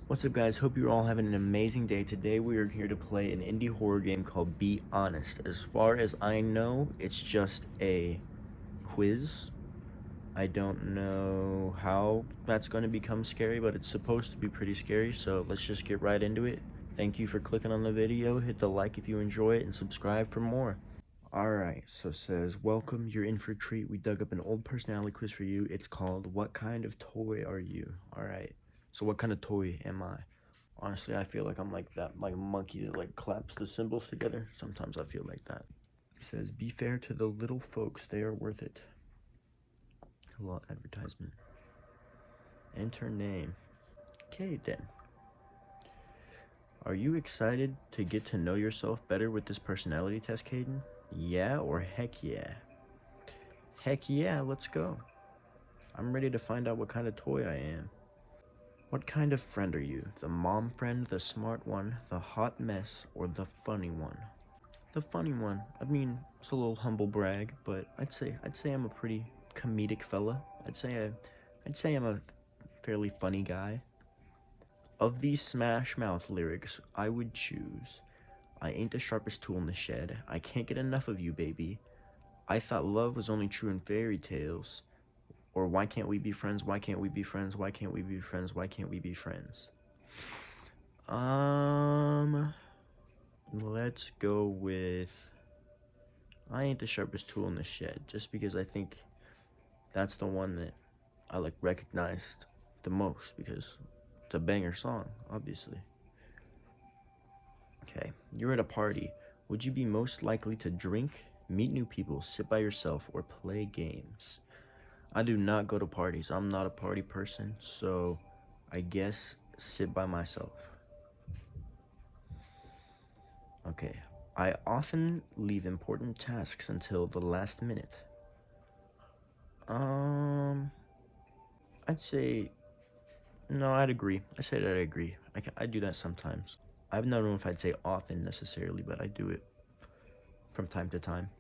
What's up, guys? Hope you're all having an amazing day. Today we are here to play an indie horror game called Be Honest. As far as I know, it's just a quiz. I don't know how that's going to become scary, but it's supposed to be pretty scary, so let's just get right into it. Thank you for clicking on the video. Hit the like if you enjoy it and subscribe for more. Alright, so it says, welcome, you're in for a treat. We dug up an old personality quiz for you. It's called, What Kind of Toy Are You? Alright, so what kind of toy am I? Honestly, I feel like I'm like that, like a monkey that like claps the cymbals together. Sometimes I feel like that. It says, be fair to the little folks, they are worth it. Hello, advertisement. Enter name. Okay, then. Are you excited to get to know yourself better with this personality test, Caden? Yeah or heck yeah? Heck yeah, let's go. I'm ready to find out what kind of toy I am. What kind of friend are you? The mom friend, the smart one, the hot mess, or the funny one? The funny one. I mean, it's a little humble brag, but I'd say I'm a pretty comedic fella. I'd say I'm a fairly funny guy. Of these Smash Mouth lyrics, I would choose, I ain't the sharpest tool in the shed. I can't get enough of you, baby. I thought love was only true in fairy tales. Or why can't we be friends? Why can't we be friends? Why can't we be friends? Why can't we be friends? Let's go with I ain't the sharpest tool in the shed, just because I think that's the one that I like recognized the most, because it's a banger song, obviously. Okay, you're at a party. Would you be most likely to drink, meet new people, sit by yourself, or play games? I do not go to parties. I'm not a party person, so I guess sit by myself. Okay, I often leave important tasks until the last minute. I'd say, no, I'd agree. I said I'd agree. I do that sometimes. I don't know if I'd say often necessarily, but I do it from time to time.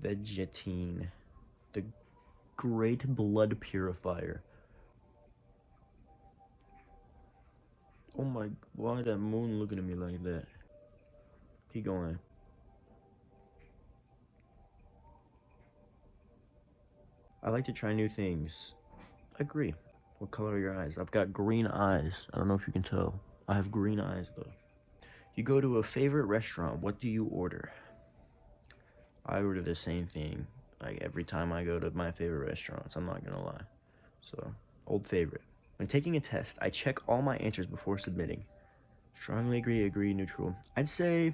Vegetine, the great blood purifier. Oh my, why that moon looking at me like that? Keep going. I like to try new things. Agree. What color are your eyes? I've got green eyes. I don't know if you can tell. I have green eyes though. You go to a favorite restaurant. What do you order? I order the same thing like every time I go to my favorite restaurants. I'm not gonna lie. So, old favorite. When taking a test, I check all my answers before submitting. Strongly agree, neutral. I'd say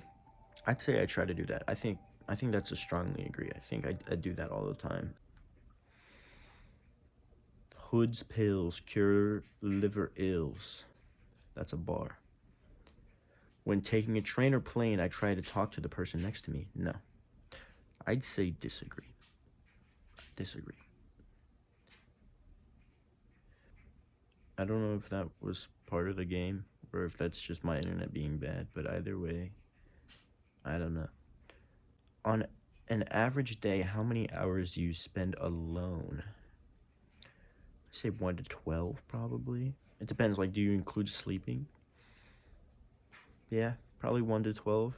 I try to do that. I think that's a strongly agree. I think I do that all the time. Hood's pills cure liver ills. That's a bar. When taking a train or plane, I try to talk to the person next to me. No. I'd say disagree. Disagree. I don't know if that was part of the game or if that's just my internet being bad, but either way, I don't know. On an average day, how many hours do you spend alone? I say 1 to 12 probably. It depends, like, do you include sleeping? Yeah, probably 1 to 12.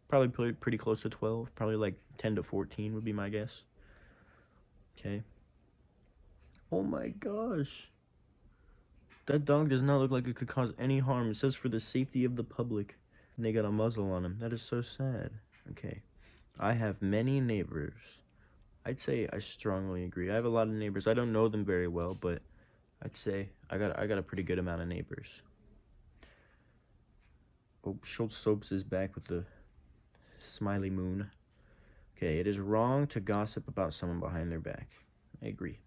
Probably pretty close to 12. Probably like 10 to 14 would be my guess. Okay. Oh my gosh. That dog does not look like it could cause any harm. It says for the safety of the public. And they got a muzzle on him. That is so sad. Okay. I have many neighbors. I'd say I strongly agree. I have a lot of neighbors. I don't know them very well, but I'd say I got a pretty good amount of neighbors. Oh, Schultz Soaps is back with the smiley moon. Okay, it is wrong to gossip about someone behind their back. I agree.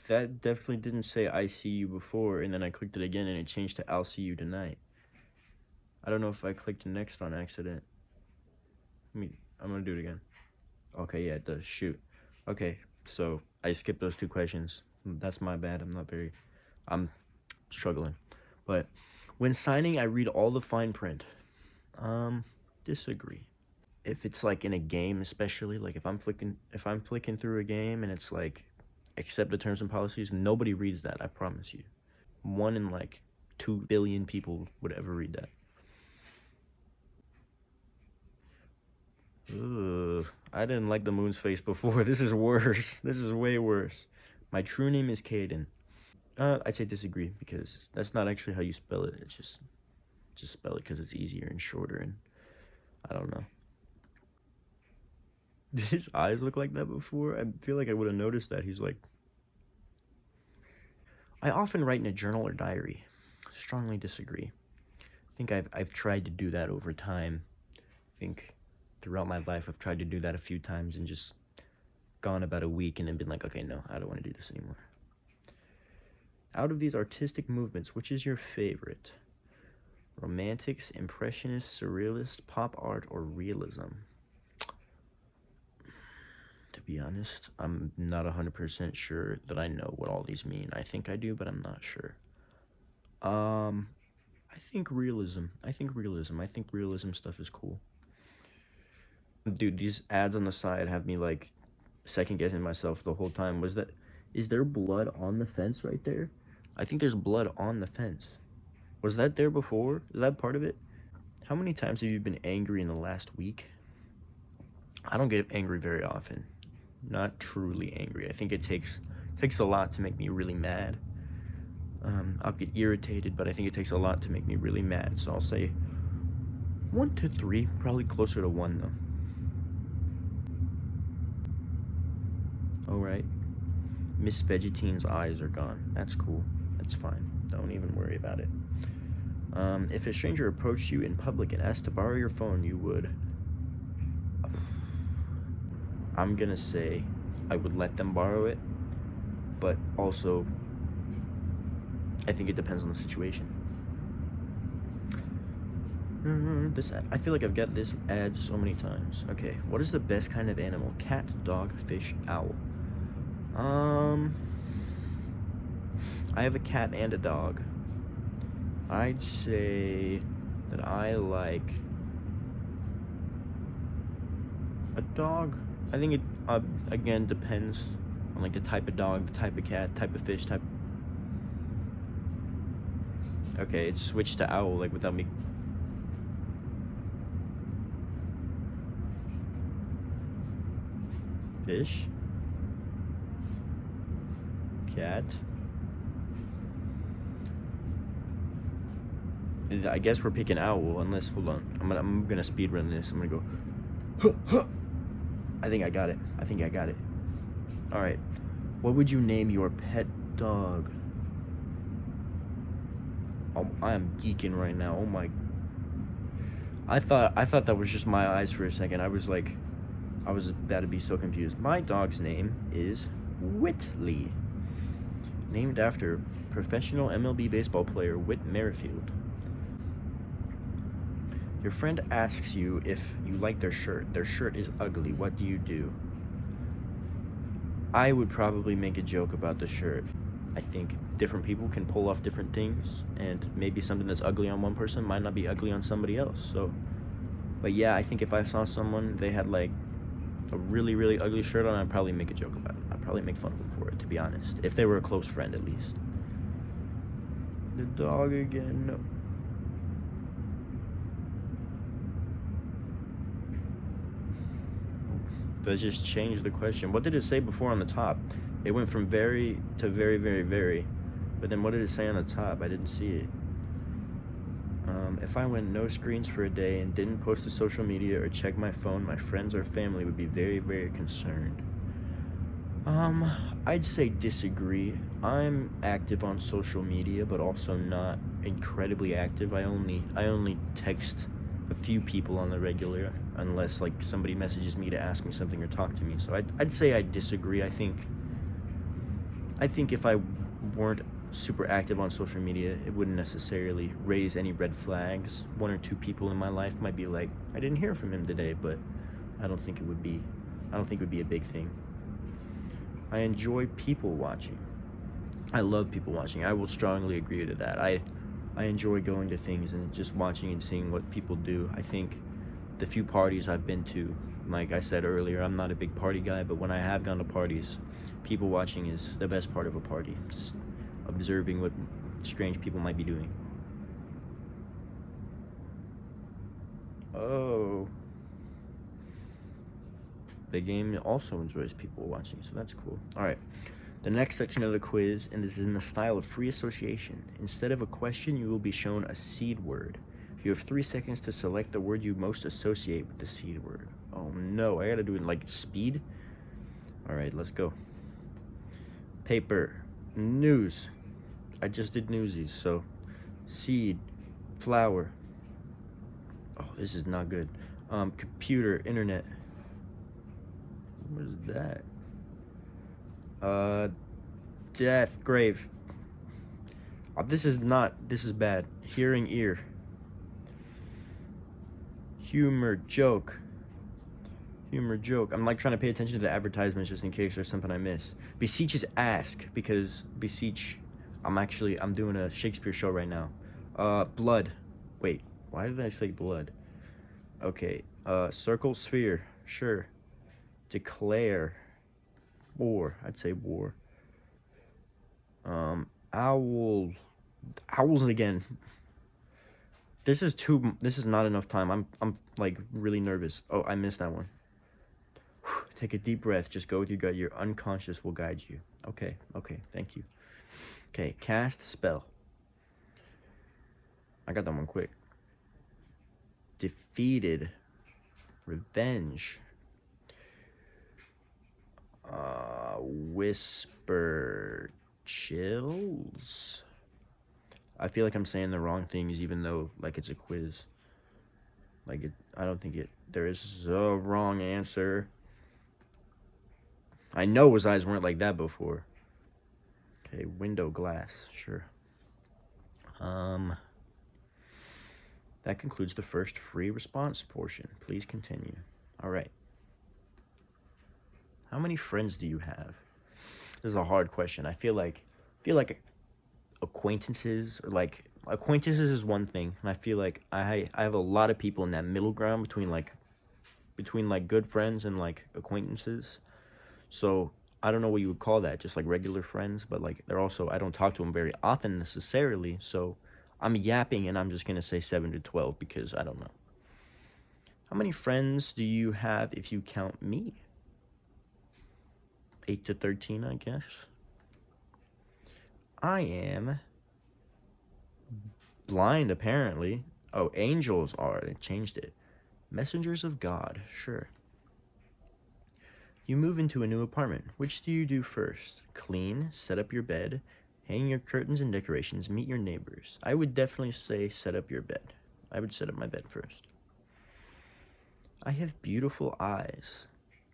That definitely didn't say I see you before, and then I clicked it again and it changed to I'll see you tonight. I don't know if I clicked next on accident. I'm gonna do it again. Okay, yeah, it does. Shoot. Okay, so I skipped those 2 questions. That's my bad. I'm struggling. But when signing, I read all the fine print. Disagree. if it's like in a game, especially like if I'm flicking through a game and it's like accept the terms and policies, nobody reads that, I promise you. One in like 2 billion people would ever read that. Ugh, I didn't like the moon's face before. This is worse. This is way worse. My true name is Caden. I'd say disagree because that's not actually how you spell it. It's just spell it because it's easier and shorter, and I don't know. Did his eyes look like that before? I feel like I would have noticed that. He's like, I often write in a journal or diary. Strongly disagree. I think I've tried to do that over time. I think throughout my life I've tried to do that a few times and just gone about a week and then been like, okay, no, I don't want to do this anymore. Out of these artistic movements, which is your favorite? Romantics, Impressionists, Surrealist, pop art, or realism? To be honest, I'm not 100% sure that I know what all these mean. I think I do, but I'm not sure. Um, I think realism. I think realism stuff is cool. Dude, these ads on the side have me like second guessing myself the whole time. Is there blood on the fence right there? I think there's blood on the fence. Was that there before? Is that part of it? How many times have you been angry in the last week? I don't get angry very often. Not truly angry. I think it takes a lot to make me really mad. I'll get irritated, but I think it takes a lot to make me really mad. So I'll say 1 to 3, probably closer to 1 though. All right. Miss Vegetine's eyes are gone. That's cool. That's fine. Don't even worry about it. If a stranger approached you in public and asked to borrow your phone, you would. I'm gonna say I would let them borrow it, but also I think it depends on the situation. I feel like I've got this ad so many times. Okay, what is the best kind of animal? Cat, dog, fish, owl. I have a cat and a dog. I'd say that I like a dog. I think it again depends on like the type of dog, the type of cat, type of fish, type. Okay, it switched to owl like without me. Fish. Cat. I guess we're picking owl unless, hold on. I'm gonna speed run this. I'm gonna go. Huh, huh. I think I got it. All right. What would you name your pet dog? Oh, I am geeking right now. Oh my. I thought that was just my eyes for a second. I was about to be so confused. My dog's name is Whitley, named after professional MLB baseball player Whit Merrifield. Your friend asks you if you like their shirt. Their shirt is ugly. What do you do? I would probably make a joke about the shirt. I think different people can pull off different things, and maybe something that's ugly on one person might not be ugly on somebody else. So, but yeah, I think if I saw someone, they had like a really, really ugly shirt on, I'd probably make a joke about it. I'd probably make fun of them for it, to be honest. If they were a close friend, at least. The dog again. No. That just changed the question. What did it say before on the top? It went from very to very, very, very. But then what did it say on the top? I didn't see it. If I went no screens for a day and didn't post to social media or check my phone, my friends or family would be very, very concerned. I'd say disagree. I'm active on social media, but also not incredibly active. I only text a few people on the regular, unless like somebody messages me to ask me something or talk to me. So I'd say I disagree. I think if I weren't super active on social media, it wouldn't necessarily raise any red flags. 1 or 2 people in my life might be like, I didn't hear from him today, but I don't think it would be a big thing. I enjoy people watching. I love people watching. I will strongly agree to that. I enjoy going to things and just watching and seeing what people do. I think the few parties I've been to, like I said earlier, I'm not a big party guy, but when I have gone to parties, people watching is the best part of a party. Just observing what strange people might be doing. Oh. The game also enjoys people watching, so that's cool. Alright. The next section of the quiz, and this is in the style of free association. Instead of a question, you will be shown a seed word. You have 3 seconds to select the word you most associate with the seed word. Oh no, I gotta do it like speed? Alright, let's go. Paper. News. I just did newsies, so seed. Flower. Oh, this is not good. Computer. Internet. What is that? Death. Grave. This is bad. Hearing. Ear. Humor. Joke. Humor. Joke. I'm like trying to pay attention to the advertisements just in case there's something I miss. Beseech is ask, because beseech, I'm doing a Shakespeare show right now. Blood. Wait, why did I say blood? Okay. Circle. Sphere. Sure. Declare. War. I'd say war. Owl. Owls again. This is not enough time. I'm like really nervous. Oh, I missed that one. Take a deep breath. Just go with your gut. Your unconscious will guide you. Okay, thank you. Okay, cast spell. I got that one quick. Defeated. Revenge. Whisper. Chills. I feel like I'm saying the wrong things, even though like it's a quiz. I don't think there is a wrong answer. I know his eyes weren't like that before. Okay, window glass, sure. That concludes the first free response portion. Please continue. All right. How many friends do you have? This is a hard question. I feel like acquaintances is one thing, and I feel like I have a lot of people in that middle ground between good friends and like acquaintances. So I don't know what you would call that, just like regular friends, but like they're also, I don't talk to them very often necessarily, so I'm yapping and I'm just gonna say 7 to 12 because I don't know. How many friends do you have if you count me? 8 to 13, I guess. I am blind, apparently. Oh, angels are. They changed it. Messengers of God, sure. You move into a new apartment. Which do you do first? Clean, set up your bed, hang your curtains and decorations, meet your neighbors. I would definitely say set up your bed. I would set up my bed first. I have beautiful eyes.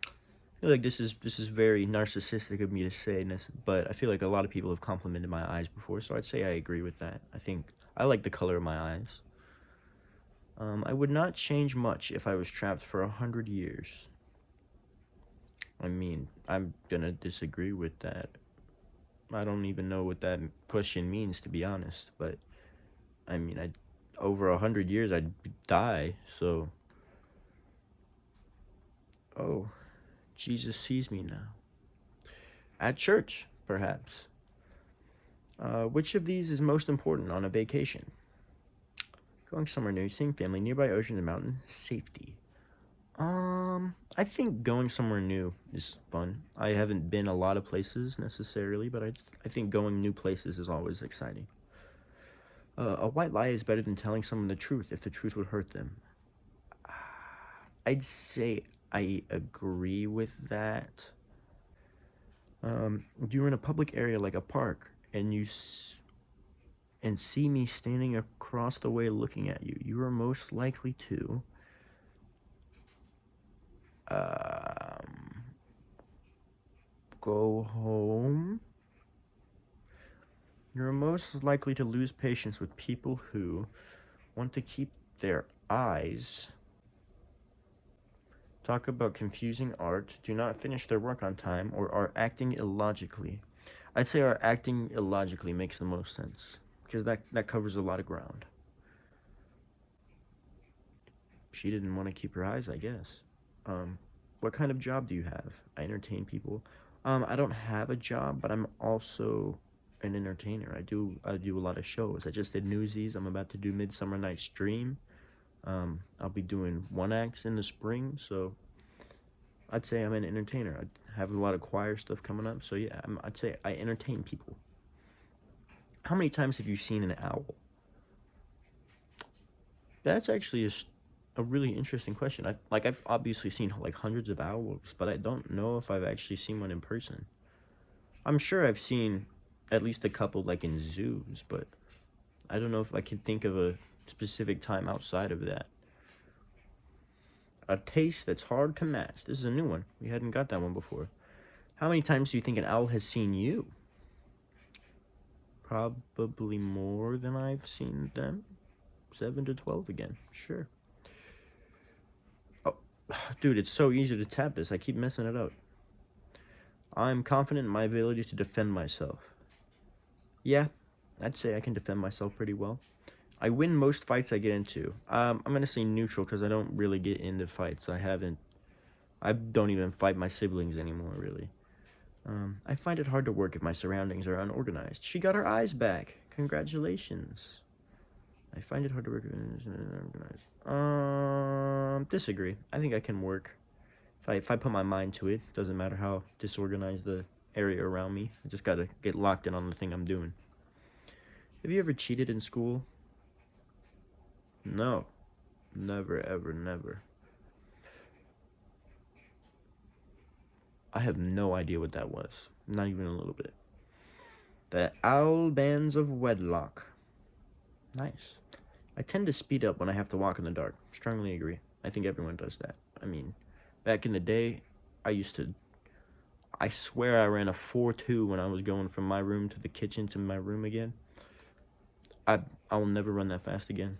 I feel like this is very narcissistic of me to say this, but I feel like a lot of people have complimented my eyes before, so I'd say I agree with that. I think I like the color of my eyes. I would not change much if I was trapped for 100 years. I mean, I'm gonna disagree with that. I don't even know what that question means, to be honest, but I mean, over 100 years I'd die, so. Oh, Jesus sees me now. At church, perhaps. Which of these is most important on a vacation? Going somewhere new, seeing family, nearby oceans and mountains, safety. I think going somewhere new is fun. I haven't been a lot of places necessarily, but I think going new places is always exciting. A white lie is better than telling someone the truth if the truth would hurt them. I'd say I agree with that. You're in a public area like a park, and and see me standing across the way looking at you. You are most likely to go home. You're most likely to lose patience with people who want to keep their eyes. Talk about confusing art, do not finish their work on time, or are acting illogically. I'd say are acting illogically makes the most sense, because that covers a lot of ground. she didn't want to keep her eyes, I guess. Um, what kind of job do you have? I entertain people. I don't have a job, but I'm also an entertainer. I do a lot of shows. I just did Newsies. I'm about to do Midsummer Night's Dream. I'll be doing one acts in the spring, so I'd say I'm an entertainer. I have a lot of choir stuff coming up, so yeah, I'd say I entertain people. How many times have you seen an owl? That's actually a really interesting question. I've obviously seen like hundreds of owls, but I don't know if I've actually seen one in person. I'm sure I've seen at least a couple like in zoos, but I don't know if I can think of a specific time outside of that. A taste that's hard to match. This is a new one. We hadn't got that one before. How many times do you think an owl has seen you? Probably more than I've seen them. 7 to 12 again. Sure. Oh, dude, it's so easy to tap this. I keep messing it up. I'm confident in my ability to defend myself. Yeah, I'd say I can defend myself pretty well. I win most fights I get into. I'm gonna say neutral because I don't really get into fights. I don't even fight my siblings anymore, really. I find it hard to work if my surroundings are unorganized. She got her eyes back. Congratulations. I find it hard to work if it's unorganized. Disagree. I think I can work. If I put my mind to it, doesn't matter how disorganized the area around me. I just gotta get locked in on the thing I'm doing. Have you ever cheated in school? No. Never, ever, never. I have no idea what that was. Not even a little bit. The owl bands of wedlock. Nice. I tend to speed up when I have to walk in the dark. Strongly agree. I think everyone does that. I mean, back in the day, I swear I ran a 4-2 when I was going from my room to the kitchen to my room again. I will never run that fast again.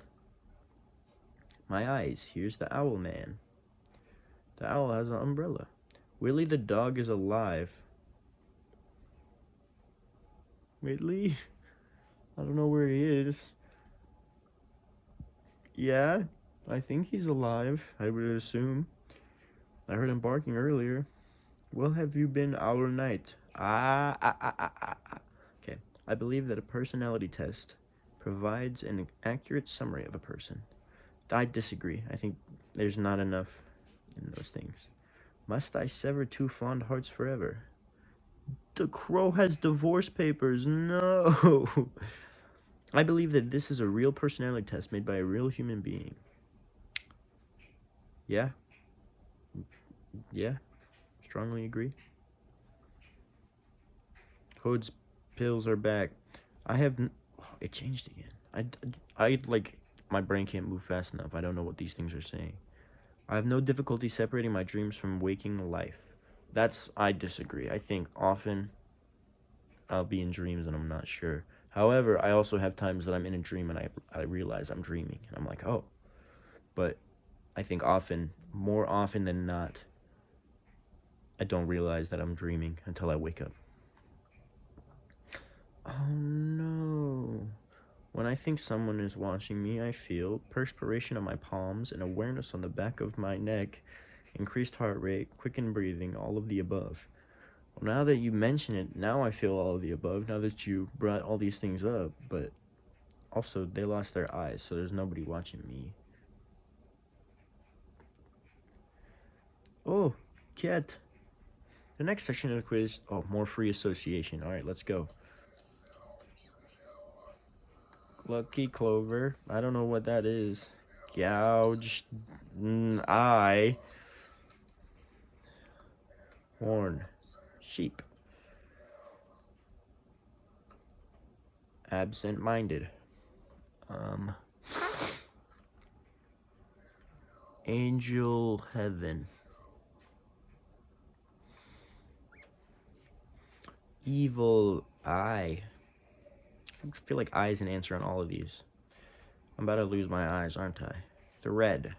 My eyes. Here's the owl man. The owl has an umbrella. Willie the dog is alive. Whitley? I don't know where he is. Yeah, I think he's alive, I would assume. I heard him barking earlier. Well, have you been all night? Okay, I believe that a personality test provides an accurate summary of a person. I disagree. I think there's not enough in those things. Must I sever two fond hearts forever? The crow has divorce papers. No. I believe that this is a real personality test made by a real human being. Yeah. Yeah. Strongly agree. Code's pills are back. It changed again. My brain can't move fast enough. I don't know what these things are saying. I have no difficulty separating my dreams from waking life. I disagree. I think often I'll be in dreams and I'm not sure. However, I also have times that I'm in a dream and I realize I'm dreaming. And I'm like, oh. But I think more often than not, I don't realize that I'm dreaming until I wake up. Oh no. When I think someone is watching me, I feel perspiration on my palms and awareness on the back of my neck, increased heart rate, quickened breathing, all of the above. Well, now that you mention it, now I feel all of the above, now that you brought all these things up, but also they lost their eyes, so there's nobody watching me. Oh, cat. The next section of the quiz, more free association. Alright, let's go. Lucky Clover. I don't know what that is. Gouged eye. Horn. Sheep. Absent-minded. Angel Heaven. Evil Eye. I feel like I is an answer on all of these. I'm about to lose my eyes, aren't I? Thread.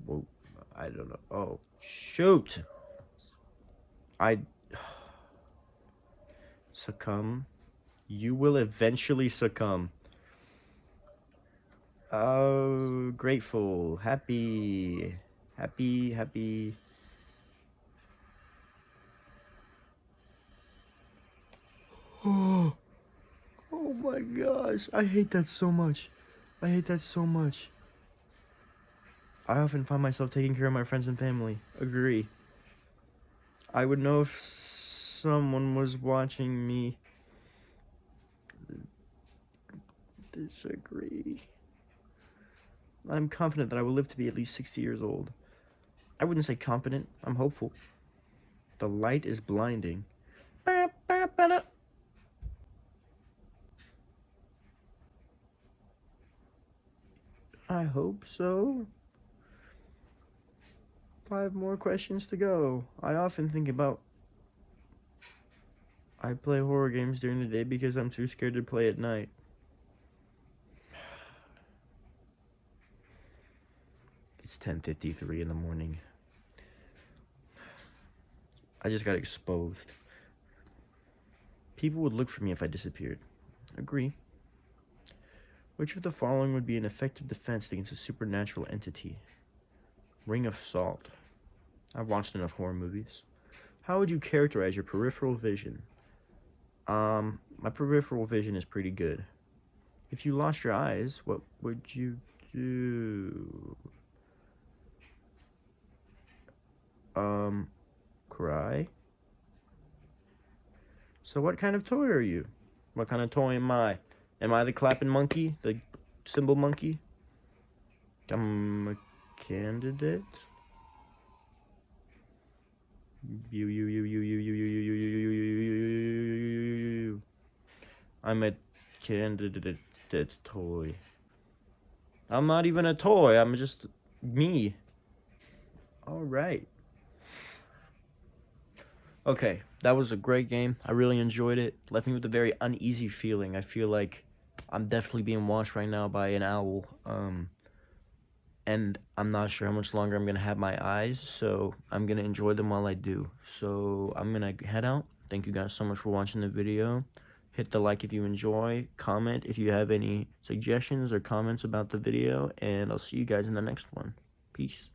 Whoa, I don't know. Oh, shoot. Succumb. You will eventually succumb. Oh, grateful, happy, happy. Oh, oh my gosh, I hate that so much. I hate that so much. I often find myself taking care of my friends and family. Agree. I would know if someone was watching me. Disagree. I'm confident that I will live to be at least 60 years old. I wouldn't say confident, I'm hopeful. The light is blinding. I hope so. 5 more questions to go. I often think about... I play horror games during the day because I'm too scared to play at night. It's 10:53 in the morning. I just got exposed. People would look for me if I disappeared. Agree. Which of the following would be an effective defense against a supernatural entity? Ring of Salt. I've watched enough horror movies. How would you characterize your peripheral vision? My peripheral vision is pretty good. If you lost your eyes, what would you do? Cry? So what kind of toy are you? What kind of toy am I? Am I the clapping monkey? The cymbal monkey? I'm a candidate? I'm a candidate toy. I'm not even a toy, I'm just me. Alright. Okay, that was a great game. I really enjoyed it. Left me with a very uneasy feeling. I feel like I'm definitely being watched right now by an owl. And I'm not sure how much longer I'm gonna have my eyes, so I'm gonna enjoy them while I do. So I'm gonna head out. Thank you guys so much for watching the video. Hit the like if you enjoy, comment if you have any suggestions or comments about the video, and I'll see you guys in the next one. Peace.